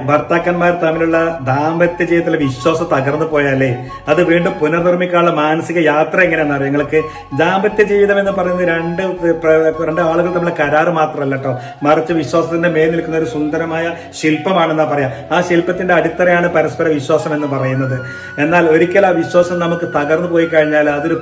ഭർത്താക്കന്മാർ തമ്മിലുള്ള ദാമ്പത്യ ജീവിതത്തിലെ വിശ്വാസം തകർന്നു പോയാലേ അത് വീണ്ടും പുനർനിർമ്മിക്കാനുള്ള മാനസിക യാത്ര എങ്ങനെയാണെന്ന് അറിയാം. നിങ്ങൾക്ക് ദാമ്പത്യ ജീവിതം എന്ന് പറയുന്നത് രണ്ട് ആളുകൾ തമ്മിലുള്ള കരാറ് മാത്രമല്ല കേട്ടോ, മറിച്ച് വിശ്വാസത്തിന്റെ മേൽ നിൽക്കുന്ന ഒരു സുന്ദരമായ ശില്പമാണെന്നാ പറയാം. ആ ശില്പത്തിന്റെ അടിത്തറയാണ് പരസ്പര വിശ്വാസം എന്ന് പറയുന്നത്. എന്നാൽ ഒരിക്കൽ ആ വിശ്വാസം നമുക്ക് തകർന്നു പോയി കഴിഞ്ഞാൽ അതൊരു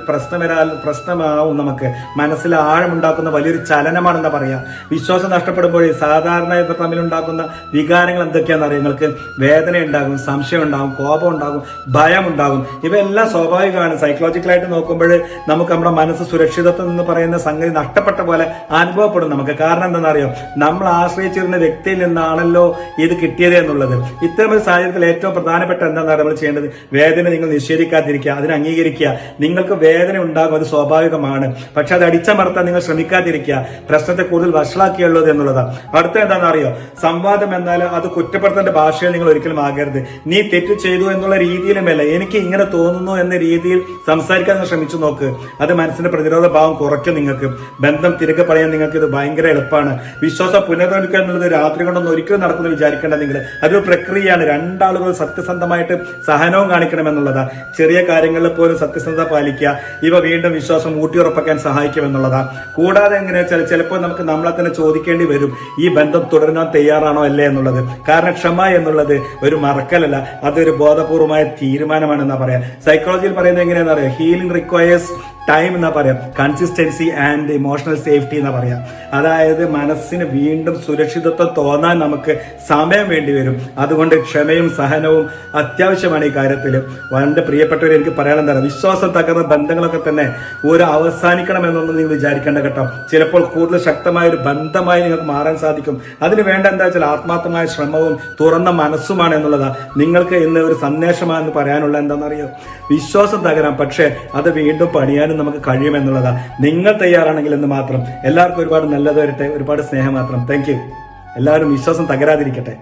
പ്രശ്നമാവും. നമുക്ക് മനസ്സിൽ ആഴമുണ്ടാക്കുന്ന വലിയൊരു ചലനമാണെന്ന് പറയാം. വിശ്വാസം നഷ്ടപ്പെടുമ്പോൾ സാധാരണ തമ്മിലുണ്ടാക്കുന്ന വികാരങ്ങൾ എന്തൊക്കെയാണെന്ന് അറിയാം. നിങ്ങൾക്ക് വേദന ഉണ്ടാകും, സംശയം ഉണ്ടാകും, കോപം ഉണ്ടാകും, ഭയം ഉണ്ടാകും. ഇവയെല്ലാം സ്വാഭാവികമാണ്. സൈക്കോളജിക്കലായിട്ട് നോക്കുമ്പോൾ നമുക്ക് നമ്മുടെ മനസ്സ് സുരക്ഷിതത്വം എന്ന് പറയുന്ന സംഗതി നഷ്ടപ്പെട്ട പോലെ അനുഭവപ്പെടും നമുക്ക്. കാരണം എന്താണെന്നറിയോ, നമ്മൾ ആശ്രയിച്ചിരുന്ന വ്യക്തിയിൽ നിന്നാണല്ലോ ഇത് കിട്ടിയത് എന്നുള്ളത്. ഇത്തരമൊരു സാഹചര്യത്തിൽ ഏറ്റവും പ്രധാനപ്പെട്ട എന്താണ് നമ്മൾ ചെയ്യേണ്ടത്? വേദന നിങ്ങൾ നിഷേധിക്കാതിരിക്കുക, അതിനെ അംഗീകരിക്കുക. നിങ്ങൾക്ക് വേദന ഉണ്ടാകും, അത് സ്വാഭാവികമാണ്. പക്ഷെ അത് അടിച്ചമർത്താൻ നിങ്ങൾ ശ്രമിക്കാതിരിക്കുക. പ്രശ്നത്തെ കൂടുതൽ വഷളാക്കിയുള്ളത് എന്നുള്ളതാണ്. അടുത്ത എന്താണെന്ന് അറിയോ, സംവാദം എന്നാൽ അത് കുറ്റപ്പെടുത്തേണ്ട ഭാഷയിൽ നിങ്ങൾ ഒരിക്കലും ആകരുത്. നീ തെറ്റ് ചെയ്തു എന്നുള്ള രീതിയിലുമല്ല, എനിക്ക് ഇങ്ങനെ തോന്നുന്നു എന്ന രീതിയിൽ സംസാരിക്കാൻ നിങ്ങൾ ശ്രമിച്ചു നോക്ക്. അത് മനസ്സിന്റെ പ്രതിരോധ ഭാവം കുറയ്ക്കും. നിങ്ങൾക്ക് ബന്ധം തിരികെ പറയാൻ നിങ്ങൾക്ക് ഇത് ഭയങ്കര എളുപ്പമാണ്. വിശ്വാസം പുനർനിർമ്മിക്കുക എന്നുള്ളത് രാത്രി കൊണ്ടൊന്നും ഒരിക്കലും നടക്കുന്നത് വിചാരിക്കേണ്ട. നിങ്ങൾ അതൊരു പ്രക്രിയയാണ്. രണ്ടാളുകൾ സത്യസന്ധമായിട്ട് സഹനവും കാണിക്കണമെന്നുള്ളതാണ്. ചെറിയ കാര്യങ്ങളിൽ പോലും സത്യസന്ധത പാലിക്കുക. ഇവ വീണ്ടും വിശ്വാസം ഊട്ടിയുറപ്പാക്കാൻ സഹായിക്കും എന്നുള്ളതാണ്. കൂടാതെ എങ്ങനെയാ വെച്ചാൽ ചിലപ്പോൾ നമുക്ക് നമ്മളെ തന്നെ ചോദിക്കേണ്ടി വരും, ഈ ബന്ധം തുടരാൻ തയ്യാറാണോ അല്ലേ എന്നുള്ളത്. കാരണം ക്ഷമ എന്നുള്ളത് ഒരു മറക്കലല്ല, അതൊരു ബോധപൂർവമായ തീരുമാനമാണെന്നാ പറയാം. സൈക്കോളജിയിൽ പറയുന്നത് എങ്ങനെയാണെന്ന് അറിയാം, ഹീലിംഗ് റിക്വയർസ് ടൈം എന്നാ പറയാം, കൺസിസ്റ്റൻസി ആൻഡ് ഇമോഷണൽ സേഫ്റ്റി എന്നാ പറയാം. അതായത് മനസ്സിന് വീണ്ടും സുരക്ഷിതത്വം തോന്നാൻ നമുക്ക് സമയം വേണ്ടി വരും. അതുകൊണ്ട് ക്ഷമയും സഹനവും അത്യാവശ്യമാണ് ഈ കാര്യത്തിൽ. വളരെ പ്രിയപ്പെട്ടവർ, എനിക്ക് പറയാനെന്താണ്, വിശ്വാസം തകർന്ന ബന്ധങ്ങളൊക്കെ തന്നെ ഒരു അവസാനിക്കണമെന്നൊന്നും നിങ്ങൾ വിചാരിക്കേണ്ട കേട്ടോ. ചിലപ്പോൾ കൂടുതൽ ശക്തമായ ഒരു ബന്ധമായി നിങ്ങൾക്ക് മാറാൻ സാധിക്കും. അതിന് വേണ്ട എന്താ വെച്ചാൽ ആത്മാർത്ഥമായ ശ്രമവും തുറന്ന മനസ്സുമാണ് എന്നുള്ളതാണ്. നിങ്ങൾക്ക് ഇന്ന് ഒരു സന്ദേശമാണെന്ന് പറയാനുള്ള എന്താണെന്നറിയോ, വിശ്വാസം തകരാം, പക്ഷേ അത് വീണ്ടും പണിയാനും നമുക്ക് കഴിയുമെന്നുള്ളതാണ്. നിങ്ങൾ തയ്യാറാണെങ്കിൽ എന്ന് മാത്രം. എല്ലാവർക്കും ഒരുപാട് നല്ലത് വരട്ടെ, ഒരുപാട് സ്നേഹം മാത്രം. Thank you. എല്ലാവരും വിശ്വാസം തകരാതിരിക്കട്ടെ.